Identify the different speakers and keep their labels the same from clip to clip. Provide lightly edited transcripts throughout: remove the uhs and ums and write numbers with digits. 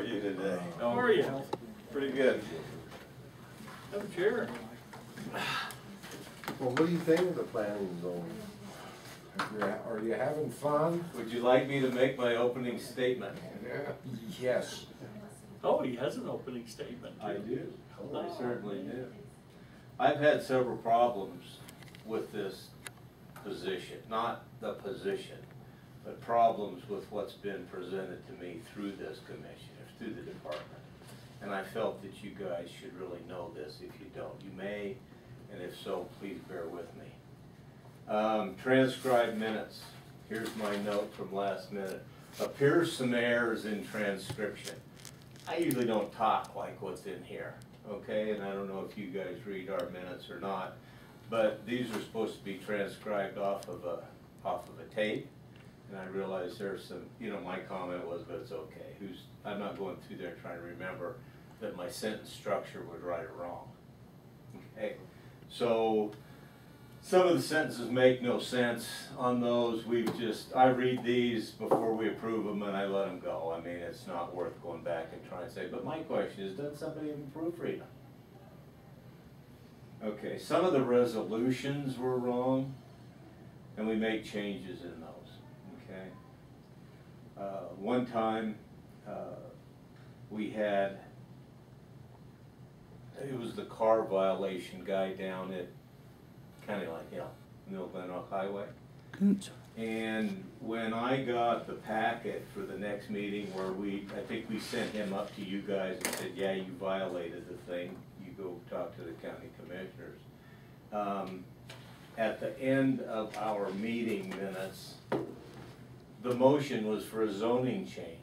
Speaker 1: are you today?
Speaker 2: How are you?
Speaker 1: Pretty good.
Speaker 2: Have a chair.
Speaker 3: Well, what do you think of the planning zone? Are you having fun?
Speaker 1: Would you like me to make my opening statement?
Speaker 3: Yeah. Yes.
Speaker 2: Oh, he has an opening statement too.
Speaker 1: I do. I certainly do. I've had several problems with this position, not the position, but problems with what's been presented to me through this commission, or through the department. And I felt that you guys should really know this. If you don't, you may, and if so, please bear with me. Transcribed minutes. Here's my note from last minute. Appears some errors in transcription. I usually don't talk like what's in here, okay? And I don't know if you guys read our minutes or not, but these are supposed to be transcribed off of a tape. And I realize there's some, my comment was, but it's okay. I'm not going through there trying to remember that my sentence structure was right or wrong. Okay, so some of the sentences make no sense on those. I read these before we approve them and I let them go. I mean, it's not worth going back and trying to say, but my question is, does somebody even proofread them? Okay, some of the resolutions were wrong and we make changes in those, okay? One time we had, it was the car violation guy down at kind of like, Middle Glen Rock Highway. And when I got the packet for the next meeting where I think we sent him up to you guys and said, yeah, you violated the thing, you go talk to the county commissioners. At the end of our meeting minutes, the motion was for a zoning change.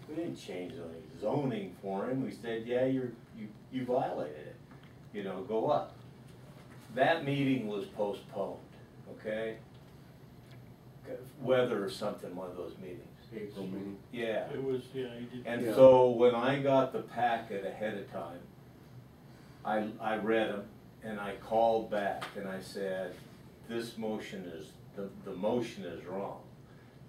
Speaker 1: We didn't change zoning for him. We said, yeah, you violated it. Go up. That meeting was postponed, okay? Weather or something, one of those meetings.
Speaker 3: April meeting?
Speaker 1: Yeah.
Speaker 2: It was, yeah, he did.
Speaker 1: And so when I got the packet ahead of time, I read them and I called back and I said, this motion is, the motion is wrong.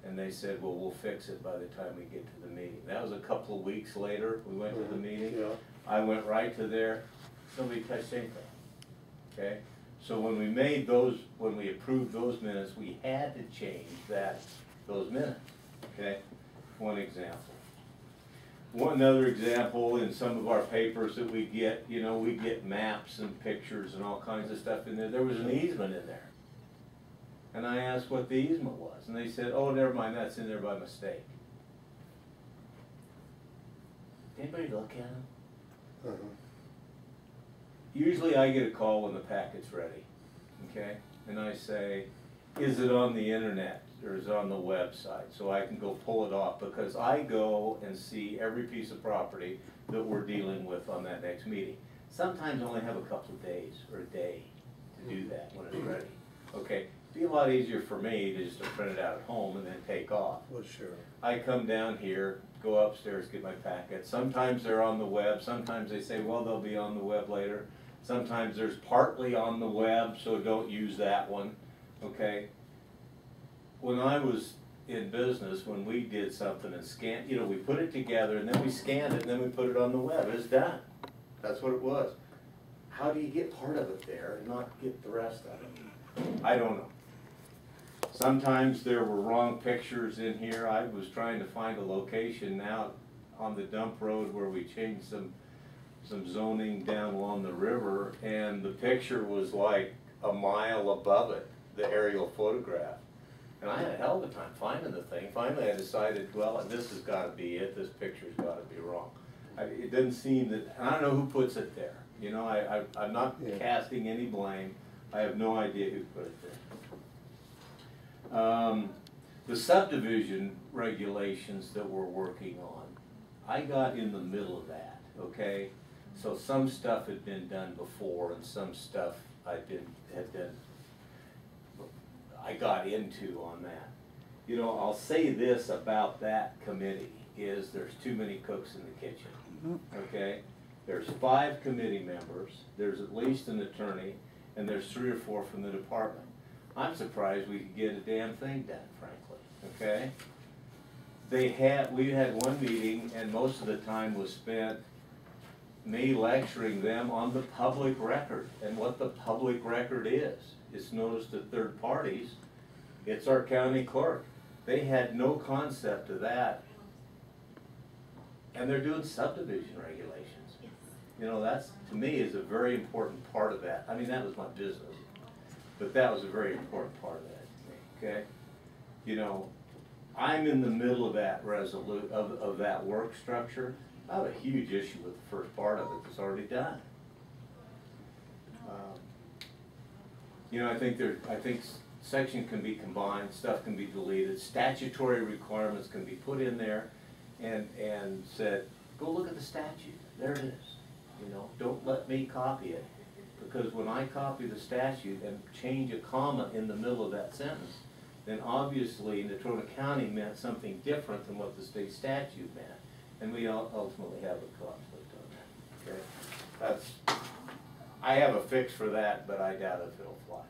Speaker 1: And they said, well, we'll fix it by the time we get to the meeting. That was a couple of weeks later, we went to the meeting. Yeah. I went right to there, nobody touched anything, okay? So when we approved those minutes, we had to change those minutes, okay? One example. Another example, in some of our papers that we get, we get maps and pictures and all kinds of stuff in there. There was an easement in there. And I asked what the easement was, and they said, oh, never mind, that's in there by mistake. Anybody look at them? Usually I get a call when the packet's ready, okay? And I say, is it on the internet or is it on the website? So I can go pull it off, because I go and see every piece of property that we're dealing with on that next meeting. Sometimes I only have a couple of days or a day to do that when it's ready, okay? It'd be a lot easier for me to just print it out at home and then take off.
Speaker 3: Well, sure. I
Speaker 1: come down here, go upstairs, get my packet. Sometimes they're on the web. Sometimes they say, well, they'll be on the web later. Sometimes there's partly on the web, so don't use that one, okay? When I was in business, when we did something and scanned, we put it together and then we scanned it and then we put it on the web. It's done. That's what it was. How do you get part of it there and not get the rest of it? I don't know. Sometimes there were wrong pictures in here. I was trying to find a location now on the dump road where we changed some zoning down along the river, and the picture was like a mile above it, the aerial photograph. And I had a hell of a time finding the thing. Finally I decided, well, this has got to be it. This picture's got to be wrong. It doesn't seem that, I don't know who puts it there. I'm not casting any blame. I have no idea who put it there. The subdivision regulations that we're working on, I got in the middle of that, okay? So some stuff had been done before and some stuff I got into on that. I'll say this about that committee, is there's too many cooks in the kitchen, okay? There's 5 committee members, there's at least an attorney, and there's 3 or 4 from the department. I'm surprised we could get a damn thing done, frankly, okay? we had one meeting, and most of the time was spent me lecturing them on the public record and what the public record is. It's noticed to third parties, it's our county clerk. They had no concept of that. And they're doing subdivision regulations. You know, that's, to me, is a very important part of that. I mean, that was my business, but that was a very important part of that to me, okay? You know, I'm in the middle of that of that work structure. I have a huge issue with the first part of it that's already done. You know, I think section can be combined, stuff can be deleted, statutory requirements can be put in there and said, go look at the statute, there it is. You know, don't let me copy it. Because when I copy the statute and change a comma in the middle of that sentence, then obviously Natrona County meant something different than what the state statute meant. And we ultimately have a conflict on that, okay? That's, I have a fix for that, but I doubt if it'll fly.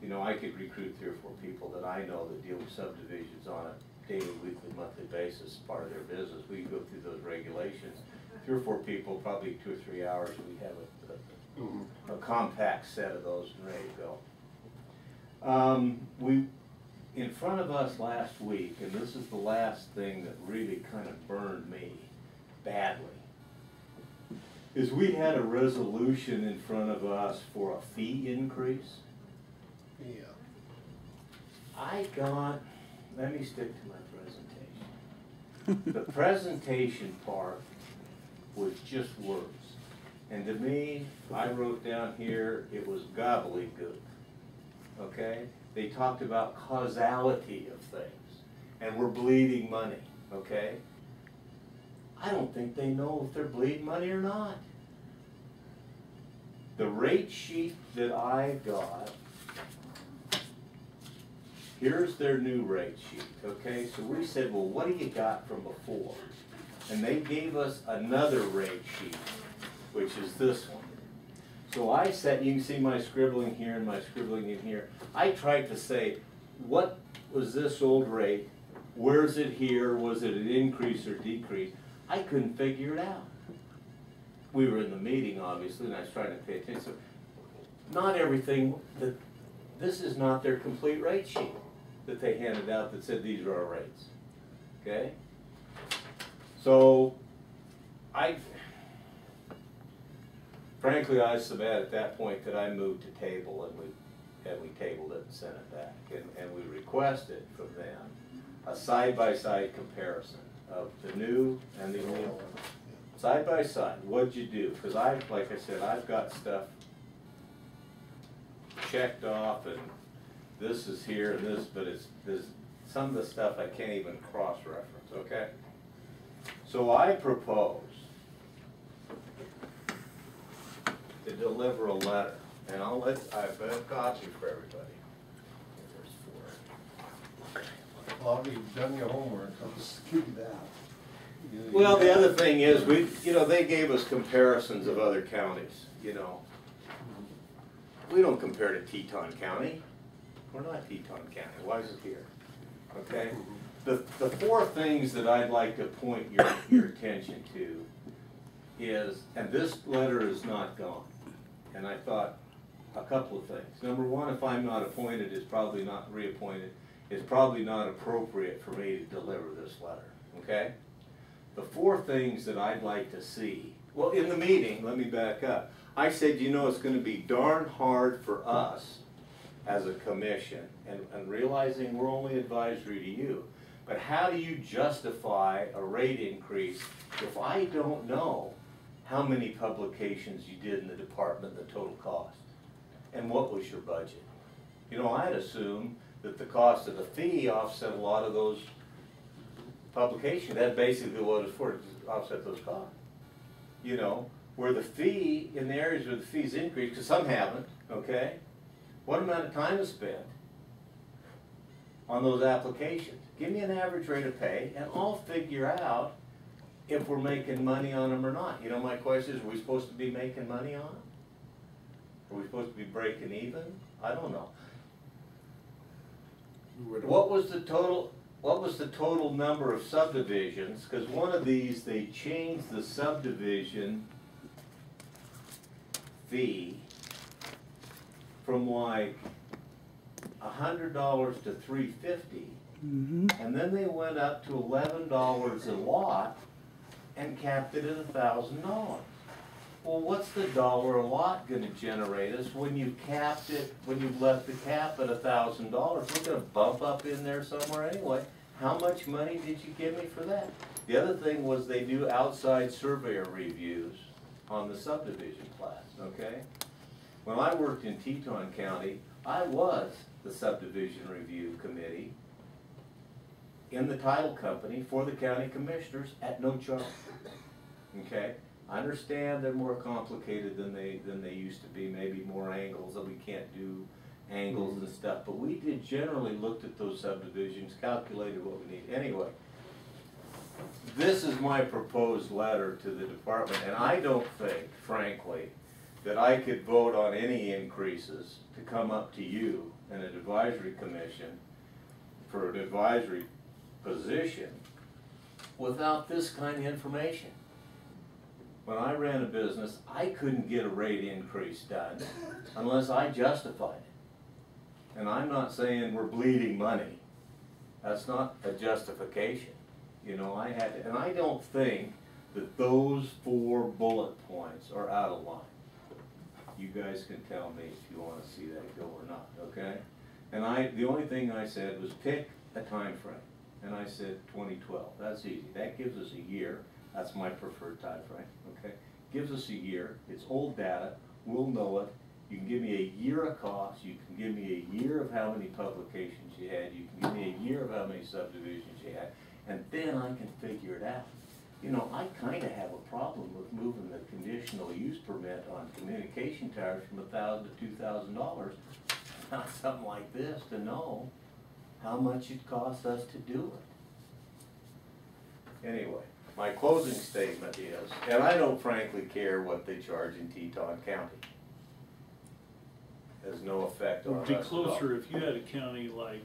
Speaker 1: You know, I could recruit 3 or 4 people that I know that deal with subdivisions on a daily, weekly, monthly basis, part of their business. We go through those regulations. 3 or 4 people, probably 2 or 3 hours, we have a compact set of those and ready to go. We, in front of us last week, and this is the last thing that really kind of burned me badly, is we had a resolution in front of us for a fee increase.
Speaker 4: Yeah.
Speaker 1: Let me stick to my presentation. The presentation part was just words. And to me, I wrote down here, it was gobbledygook, okay? They talked about causality of things, and we're bleeding money, okay? I don't think they know if they're bleeding money or not. The rate sheet that I got, here's their new rate sheet, okay? So we said, well, what do you got from before? And they gave us another rate sheet, which is this one. So I said, you can see my scribbling here and my scribbling in here. I tried to say, what was this old rate? Where's it here? Was it an increase or decrease? I couldn't figure it out. We were in the meeting, obviously, and I was trying to pay attention. So not everything, this is not their complete rate sheet that they handed out that said these are our rates, okay? So frankly, I was so bad at that point that I moved to table, and we tabled it and sent it back. And we requested from them a side-by-side comparison of the new and the old. Side-by-side, what'd you do? Because like I said, I've got stuff checked off, and this is here and this, but there's some of the stuff I can't even cross-reference, okay? So I propose to deliver a letter, and I've got a copy for everybody. There's 4.
Speaker 4: Well, you've done your homework, I'll just give you that.
Speaker 1: Well, the other thing is, they gave us comparisons of other counties, you know. We don't compare to Teton County. We're not Teton County. Why is it here? Okay? The 4 things that I'd like to point your attention to is, and this letter is not gone, and I thought a couple of things. Number one, if I'm not appointed, it's probably not reappointed, it's probably not appropriate for me to deliver this letter, okay? The 4 things that I'd like to see, well, in the meeting, let me back up. I said, you know, it's going to be darn hard for us as a commission, and realizing we're only advisory to you, but how do you justify a rate increase if I don't know how many publications you did in the department, the total cost, and what was your budget? You know, I'd assume that the cost of the fee offset a lot of those publications. That's basically what it's for, to offset those costs. You know, where the fee, in the areas where the fees increase, because some haven't, okay? What amount of time is spent on those applications? Give me an average rate of pay, and I'll figure out if we're making money on them or not. You know, my question is, are we supposed to be making money on them? Are we supposed to be breaking even? I don't know. What was the total? what was the total number of subdivisions? Because one of these, they changed the subdivision fee from like $100 to $350. And then they went up to $11 a lot and capped it at $1,000. Well, what's the dollar a lot gonna generate us when you capped it, when you've left the cap at $1,000? We're gonna bump up in there somewhere anyway. How much money did you give me for that? The other thing was they do outside surveyor reviews on the subdivision plats, okay? When I worked in Teton County, I was the subdivision review committee in the title company for the county commissioners at no charge. Okay, I understand they're more complicated than they used to be, maybe more angles, that we can't do angles and stuff, but we did generally looked at those subdivisions, calculated what we need. Anyway, this is my proposed letter to the department, and I don't think, frankly, that I could vote on any increases to come up to you and an advisory commission for an advisory position without this kind of information. When I ran a business, I couldn't get a rate increase done unless I justified it. And I'm not saying we're bleeding money. That's not a justification. You know, I had to, and I don't think that those 4 bullet points are out of line. You guys can tell me if you want to see that go or not, okay? And the only thing I said was pick a time frame. And I said 2012, that's easy. That gives us a year. That's my preferred time frame, okay? Gives us a year. It's old data. We'll know it. You can give me a year of cost. You can give me a year of how many publications you had. You can give me a year of how many subdivisions you had. And then I can figure it out. You know, I kind of have a problem with moving the conditional use permit on communication towers from $1,000 to $2,000. Not something like this to know how much it costs us to do it. Anyway, my closing statement is, and I don't frankly care what they charge in Teton County. There's no effect on us
Speaker 2: It'd be
Speaker 1: at all.
Speaker 2: closer if you had a county like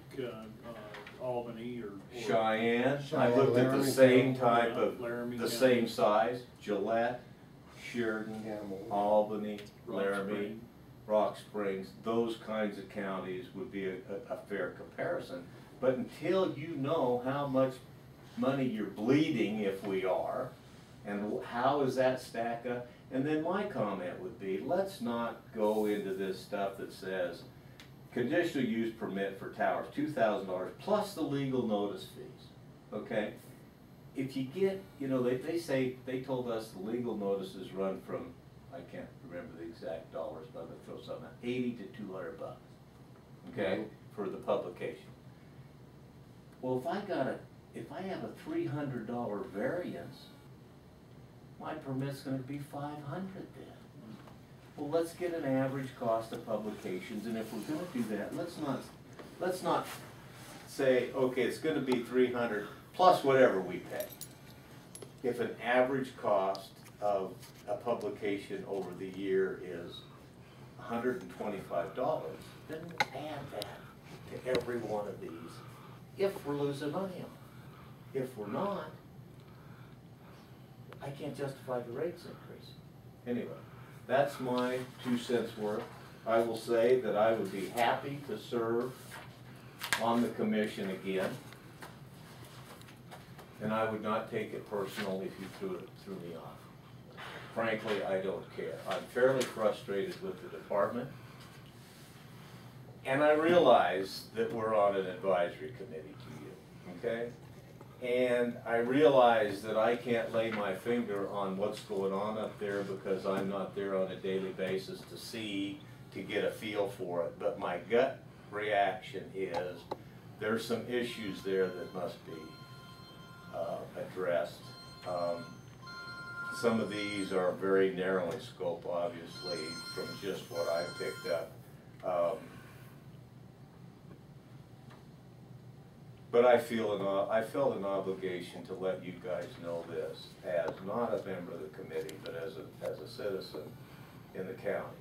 Speaker 2: Albany or
Speaker 1: Cheyenne, I
Speaker 4: Cheyenne,
Speaker 1: looked at the
Speaker 4: Laramie
Speaker 1: same
Speaker 4: County,
Speaker 1: type of,
Speaker 2: Laramie
Speaker 1: the
Speaker 2: County.
Speaker 1: same size, Gillette, Sheridan,
Speaker 4: Campbell.
Speaker 1: Albany,
Speaker 2: Rock
Speaker 1: Laramie,
Speaker 2: Spring.
Speaker 1: Rock Springs, those kinds of counties would be a fair comparison. But until you know how much money you're bleeding, if we are, and how does that stack up? And then my comment would be, let's not go into this stuff that says, conditional use permit for towers, $2,000 plus the legal notice fees, okay? If you get, you know, they say, they told us the legal notices run from, I can't remember the exact dollars, but I'm gonna throw something out, 80 to 200 bucks, okay, for the publication. Well, if I have a $300 variance, my permit's gonna be $500 then. Well, let's get an average cost of publications, and if we're gonna do that, let's not say, okay, it's gonna be 300 plus whatever we pay. If an average cost of a publication over the year is $125, then we'll add that to every one of these if we're losing money on it. If we're not, I can't justify the rates increase. Anyway, that's my 2 cents worth. I will say that I would be happy to serve on the commission again. And I would not take it personal if you threw me off. Frankly, I don't care. I'm fairly frustrated with the department. And I realize that we're on an advisory committee to you, okay? And I realize that I can't lay my finger on what's going on up there because I'm not there on a daily basis to see, to get a feel for it. But my gut reaction is there's some issues there that must be addressed. Some of these are very narrow in scope, obviously, from just what I picked up. But I felt an obligation to let you guys know this as not a member of the committee, but as a citizen in the county.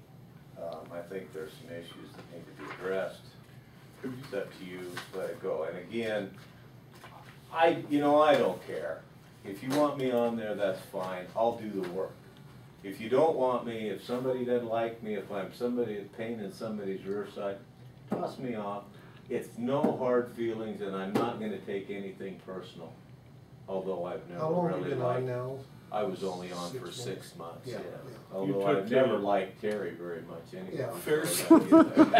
Speaker 1: I think there's some issues that need to be addressed. It's up to you, let it go. And again, you know, I don't care. If you want me on there, that's fine, I'll do the work. If you don't want me, if somebody doesn't like me, if I'm somebody, a pain in somebody's rear side, toss me off. It's no hard feelings, and I'm not gonna take anything personal, although I've
Speaker 4: How
Speaker 1: never
Speaker 4: long have
Speaker 1: really
Speaker 4: you been on
Speaker 1: liked.
Speaker 4: now?
Speaker 1: I was only on
Speaker 4: 6
Speaker 1: for
Speaker 4: months?
Speaker 1: 6 months,
Speaker 4: Yeah,
Speaker 1: yeah.
Speaker 4: yeah.
Speaker 1: Although
Speaker 2: You
Speaker 1: I've
Speaker 2: took
Speaker 1: never
Speaker 2: the-
Speaker 1: liked Terry very much anyway.
Speaker 4: Yeah.
Speaker 2: Fair
Speaker 1: so
Speaker 2: You took
Speaker 4: Thank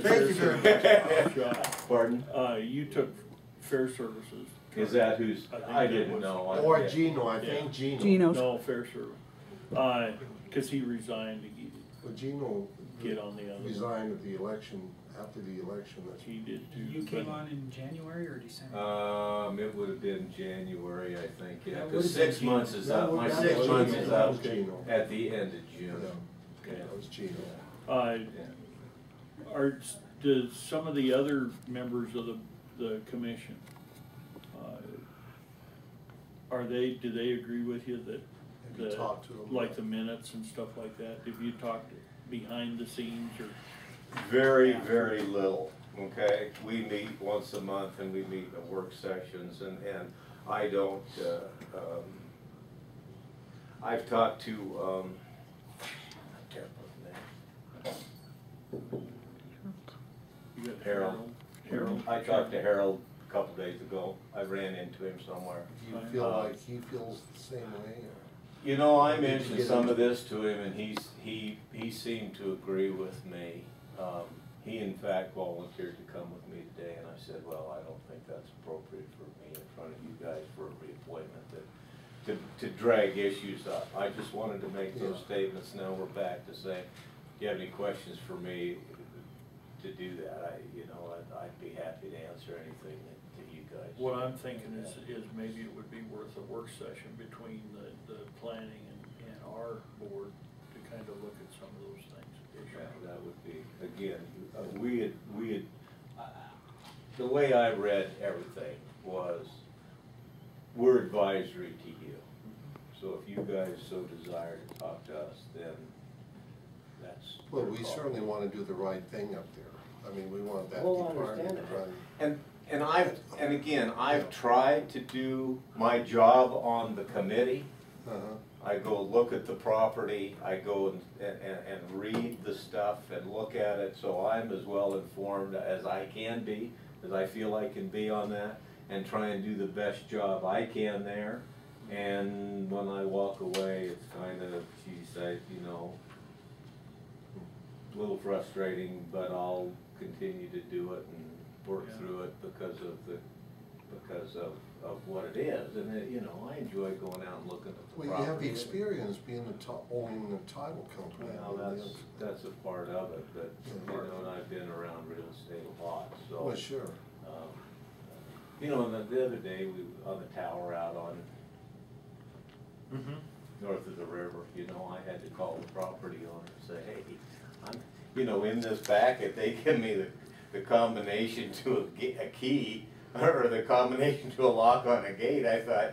Speaker 2: fair
Speaker 4: you very
Speaker 2: services.
Speaker 1: Pardon?
Speaker 2: You took fair services.
Speaker 1: Is that who's,
Speaker 2: I think
Speaker 1: I
Speaker 2: that
Speaker 1: didn't
Speaker 2: was-
Speaker 1: know.
Speaker 4: Or
Speaker 1: yeah.
Speaker 4: Gino, I
Speaker 2: Yeah.
Speaker 4: think Gino.
Speaker 5: Gino's.
Speaker 2: No, fair service. Cause he resigned to
Speaker 4: Well, Gino
Speaker 2: get on the other.
Speaker 4: resigned at the election, after the election, that's.
Speaker 2: He did too.
Speaker 6: You came
Speaker 2: but-
Speaker 6: on in January or December?
Speaker 1: It would have been January, I think, yeah,
Speaker 6: That
Speaker 1: cause
Speaker 6: would've been
Speaker 1: 6 months is
Speaker 4: That
Speaker 1: up,
Speaker 4: was-
Speaker 1: my
Speaker 4: that
Speaker 1: 6
Speaker 4: was
Speaker 1: months
Speaker 4: Gino.
Speaker 1: is
Speaker 4: That
Speaker 1: up
Speaker 4: was Gino.
Speaker 1: at the end of June.
Speaker 4: Yeah, that was Gino.
Speaker 2: Uh,
Speaker 1: Yeah.
Speaker 2: does some of the other members of the commission, do they agree with you that,
Speaker 4: Have you talked to him?
Speaker 2: like the minutes and stuff like that? Have you talked behind the scenes or?
Speaker 1: Very, very little, okay? We meet once a month and we meet in work sessions and I don't, I've talked to, I can't remember his name.
Speaker 2: You got
Speaker 1: Harold.
Speaker 2: Harold?
Speaker 1: I talked to Harold a couple days ago. I ran into him somewhere.
Speaker 4: Do you feel like he feels the same way, or?
Speaker 1: You know, I
Speaker 4: Did you
Speaker 1: mentioned
Speaker 4: get
Speaker 1: some
Speaker 4: him?
Speaker 1: of this to him and he seemed to agree with me. He in fact volunteered to come with me today and I said, well, I don't think that's appropriate for me in front of you guys for a reappointment to drag issues up. I just wanted to make those statements. Now we're back to say, do you have any questions for me to do that? I'd be happy to answer anything that you guys.
Speaker 2: What I'm thinking is maybe it would be worth a work session between the planning and our board to kind of look at some of those things.
Speaker 1: Yeah, that would be, again, we had, the way I read everything was, we're advisory to you. So if you guys so desire to talk to us, then that's.
Speaker 4: Well,
Speaker 1: your
Speaker 4: we
Speaker 1: call.
Speaker 4: certainly wanna do the right thing up there. I mean, we want that
Speaker 1: Well, I
Speaker 4: department
Speaker 1: understand
Speaker 4: to
Speaker 1: it.
Speaker 4: run.
Speaker 1: And again, I've tried to do my job on the committee.
Speaker 4: Uh-huh.
Speaker 1: I go look at the property, I go and read the stuff and look at it, so I'm as well informed as I can be, as I feel I can be on that, and try and do the best job I can there. And when I walk away, it's kind of, geez, a little frustrating, but I'll continue to do it and work through it because of what it is. And I enjoy going out and looking at the
Speaker 4: Well,
Speaker 1: property.
Speaker 4: you have the experience being owning the title company.
Speaker 1: Well, that's a part of it, but, and I've been around real estate a lot, so.
Speaker 4: Well, sure.
Speaker 1: And the other day, we, on the tower out on north of the river, I had to call the property owner and say, hey, I'm, in this packet, they give me the combination to a key, or the combination to a lock on a gate. I thought,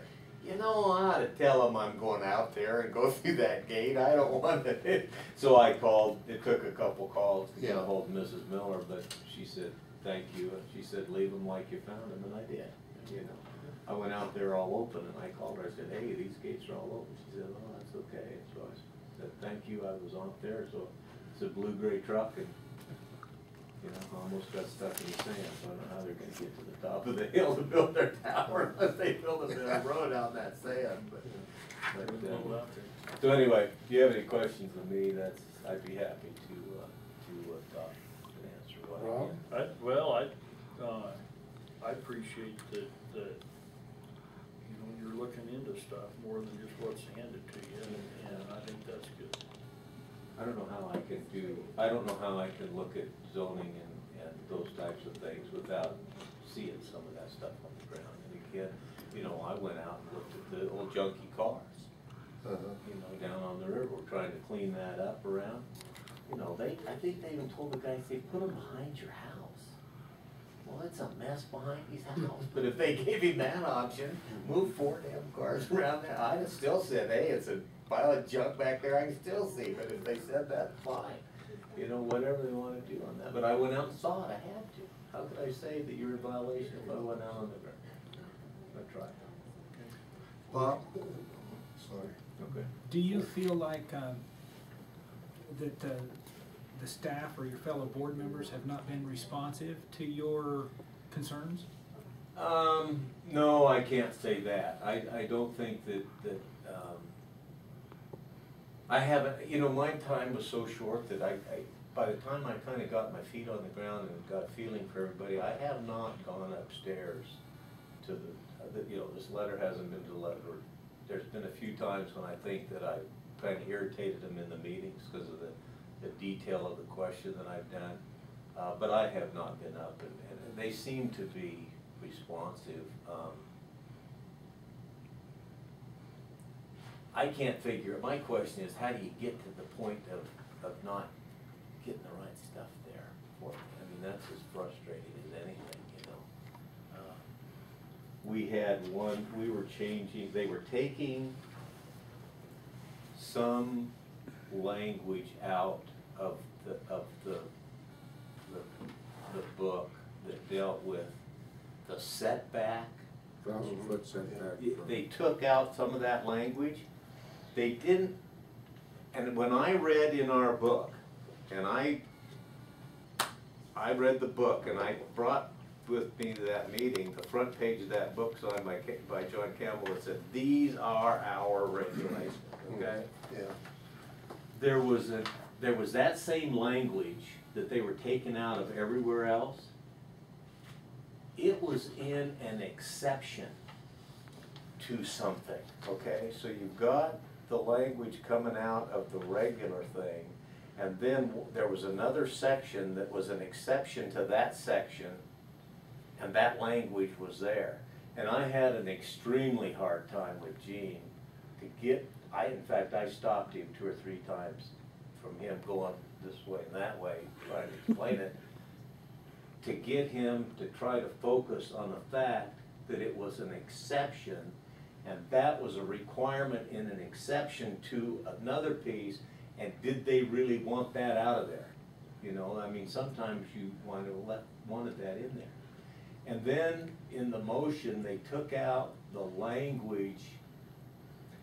Speaker 1: I ought to tell them I'm going out there and go through that gate. I don't want it. So I called, it took a couple calls to get a hold of Mrs. Miller, but she said, thank you. And she said, leave them like you found them, and I did, I went out there all open, and I called her, I said, hey, these gates are all open. She said, oh, that's okay. So I said, thank you, I was on there. So it's a blue-gray truck, and almost got stuck in the sand, so I don't know how they're gonna get to the top of the hill to build their tower unless they build a bit of road out that sand, so anyway, if you have any questions of me, I'd be happy to talk and answer what I can.
Speaker 2: I appreciate that, you're looking into stuff more than just what's handed to you, and I think that's good.
Speaker 1: I don't know how I can look at zoning and those types of things without seeing some of that stuff on the ground. And again, I went out and looked at the old junky cars, down on the river, we're trying to clean that up around. I think they even told the guys, they put them behind your house. Well, it's a mess behind his house, but if they gave him that option, move 4 damn cars around there, I'd have still said, hey, it's a pile of junk back there, I can still see, but if they said that, fine. Whatever they want to do on that, but I went out and saw it, I had to. How could I say that you're in violation if I went out on the ground? I tried.
Speaker 4: Bob, sorry.
Speaker 1: Okay.
Speaker 6: Do you feel like that the staff or your fellow board members have not been responsive to your concerns?
Speaker 1: No, I can't say that. I don't think that I haven't, you know, my time was so short that by the time I kind of got my feet on the ground and got a feeling for everybody, I have not gone upstairs to you know, this letter hasn't been delivered. There's been a few times when I think that I kind of irritated them in the meetings because of the detail of the question that I've done. But I have not been up, and they seem to be responsive. I can't figure, my question is, how do you get to the point of not getting the right stuff there for me? I mean, that's as frustrating as anything, you know. We had one, we were changing, they were taking some language out of the book that dealt with the setback.
Speaker 3: 1,000-foot setback.
Speaker 1: They took out some of that language. They didn't, and when I read in our book, and I read the book, and I brought with me to that meeting, the front page of that book signed by John Campbell that said, "These are our regulations," okay?
Speaker 4: Yeah.
Speaker 1: There was that same language that they were taking out of everywhere else. It was in an exception to something, okay? So you've got the language coming out of the regular thing, and then there was another section that was an exception to that section, and that language was there. And I had an extremely hard time with Gene to get, in fact, I stopped him 2 or 3 times from him going this way and that way, trying to explain it, to get him to try to focus on the fact that it was an exception, and that was a requirement in an exception to another piece, and did they really want that out of there? You know, I mean, sometimes you wanted that in there. And then in the motion, they took out the language,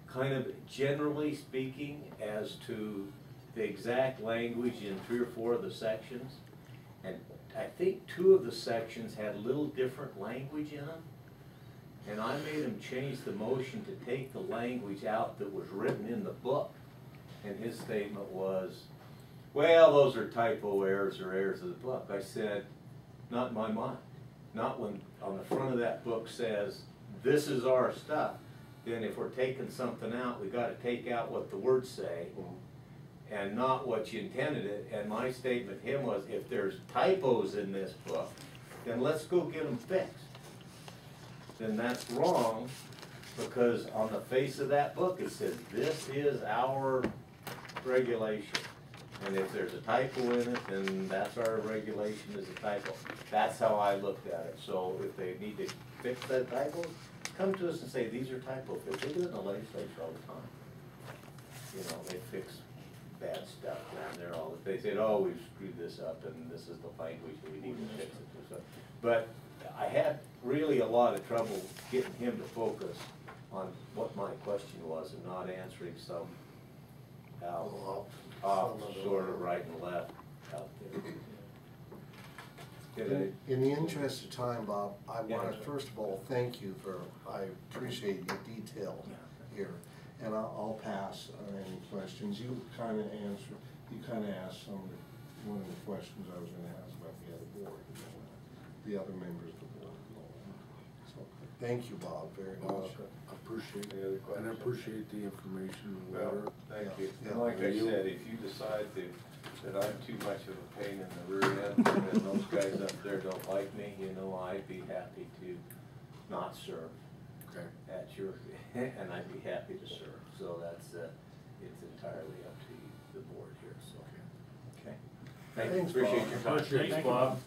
Speaker 1: kind of generally speaking, as to the exact language in 3 or 4 of the sections. And I think 2 of the sections had a little different language in them. And I made him change the motion to take the language out that was written in the book. And his statement was, well, those are typo errors or errors of the book. I said, not in my mind. Not when on the front of that book says, this is our stuff. Then if we're taking something out, we gotta take out what the words say and not what you intended it. And my statement to him was, if there's typos in this book, then let's go get them fixed. Then that's wrong, because on the face of that book, it says, this is our regulation. And if there's a typo in it, then that's our regulation is a typo. That's how I looked at it. So if they need to fix that typo, come to us and say, these are typo fixes. They do it in the legislature all the time. You know, they fix bad stuff down there all the, they said, oh, we've screwed this up and this is the language and we need to fix it. But I had really a lot of trouble getting him to focus on what my question was and not answering some off sort of right and left out there.
Speaker 4: In the interest of time, Bob, I
Speaker 1: Yeah,
Speaker 4: want to
Speaker 1: sure.
Speaker 4: first of all thank you for, I appreciate your detail here. And I'll pass on any questions. You kind of asked one of the questions I was going to ask about the other board, the other members of the board. So, thank you, Bob, very much.
Speaker 3: Appreciate it, and I appreciate the information and
Speaker 1: Well,
Speaker 3: letter.
Speaker 1: thank
Speaker 4: Yeah.
Speaker 1: you.
Speaker 4: Yeah.
Speaker 1: And like I said, if you decide that I'm too much of a pain in the rear end and those guys up there don't like me, you know, I'd be happy to not serve
Speaker 3: Okay.
Speaker 1: at your, and I'd be happy to serve. So that's, it's entirely up to you, the board here, so. Okay. Thank you,
Speaker 4: Thanks,
Speaker 1: appreciate
Speaker 4: Bob.
Speaker 1: your time.
Speaker 3: Appreciate it.
Speaker 2: Thanks, Bob.